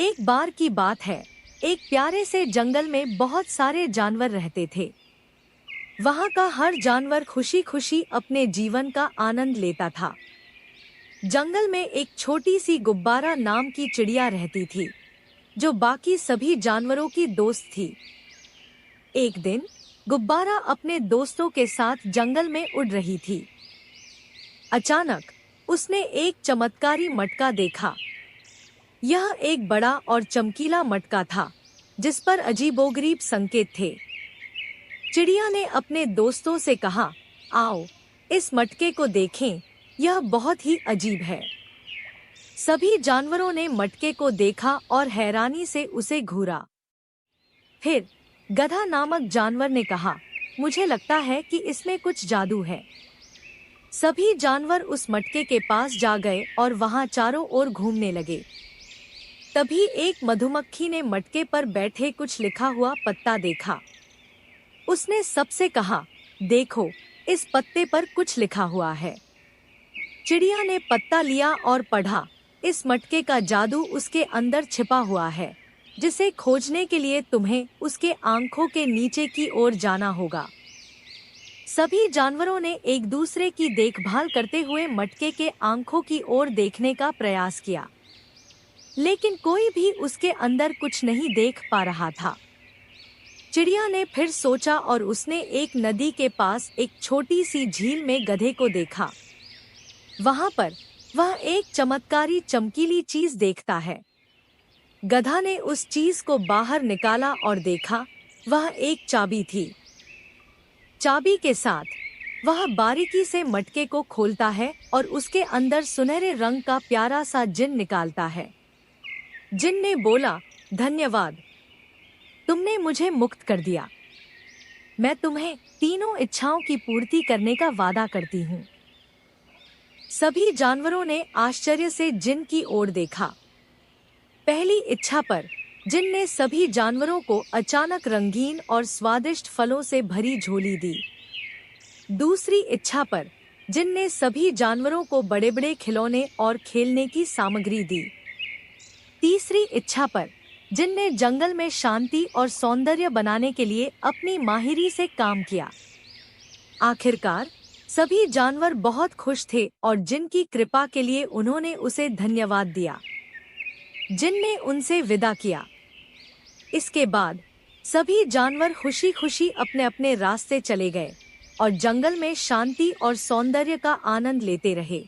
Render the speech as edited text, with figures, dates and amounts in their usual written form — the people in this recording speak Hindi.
एक बार की बात है। एक प्यारे से जंगल में बहुत सारे जानवर रहते थे। वहाँ का हर जानवर खुशी खुशी अपने जीवन का आनंद लेता था। जंगल में एक छोटी सी गुब्बारा नाम की चिड़िया रहती थी, जो बाकी सभी जानवरों की दोस्त थी। एक दिन गुब्बारा अपने दोस्तों के साथ जंगल में उड़ रही थी। अचानक उसने एक चमत्कारी मटका देखा। यह एक बड़ा और चमकीला मटका था, जिस पर अजीबोगरीब संकेत थे। चिड़िया ने अपने दोस्तों से कहा, आओ इस मटके को देखें, यह बहुत ही अजीब है। सभी जानवरों ने मटके को देखा और हैरानी से उसे घूरा। फिर गधा नामक जानवर ने कहा, मुझे लगता है कि इसमें कुछ जादू है। सभी जानवर उस मटके के पास जा गए और वहां चारों ओर घूमने लगे। तभी एक मधुमक्खी ने मटके पर बैठे कुछ लिखा हुआ पत्ता देखा। उसने सबसे कहा, देखो, इस पत्ते पर कुछ लिखा हुआ है। चिड़िया ने पत्ता लिया और पढ़ा, इस मटके का जादू उसके अंदर छिपा हुआ है, जिसे खोजने के लिए तुम्हें उसके आंखों के नीचे की ओर जाना होगा। सभी जानवरों ने एक दूसरे की देखभाल करते हुए मटके के आंखों की ओर देखने का प्रयास किया, लेकिन कोई भी उसके अंदर कुछ नहीं देख पा रहा था। चिड़िया ने फिर सोचा और उसने एक नदी के पास एक छोटी सी झील में गधे को देखा। वहां पर वह एक चमत्कारी चमकीली चीज देखता है। गधा ने उस चीज को बाहर निकाला और देखा, वह एक चाबी थी। चाबी के साथ वह बारीकी से मटके को खोलता है और उसके अंदर सुनहरे रंग का प्यारा सा जिन निकालता है। जिन ने बोला, धन्यवाद, तुमने मुझे मुक्त कर दिया। मैं तुम्हें तीनों इच्छाओं की पूर्ति करने का वादा करती हूँ। सभी जानवरों ने आश्चर्य से जिन की ओर देखा। पहली इच्छा पर जिन ने सभी जानवरों को अचानक रंगीन और स्वादिष्ट फलों से भरी झोली दी। दूसरी इच्छा पर जिन ने सभी जानवरों को बड़े बड़े खिलौने और खेलने की सामग्री दी। तीसरी इच्छा पर जिनने जंगल में शांति और सौंदर्य बनाने के लिए अपनी माहिरी से काम किया। आखिरकार सभी जानवर बहुत खुश थे और जिन की कृपा के लिए उन्होंने उसे धन्यवाद दिया। जिन ने उनसे विदा किया। इसके बाद सभी जानवर खुशी खुशी अपने अपने रास्ते चले गए और जंगल में शांति और सौंदर्य का आनंद लेते रहे।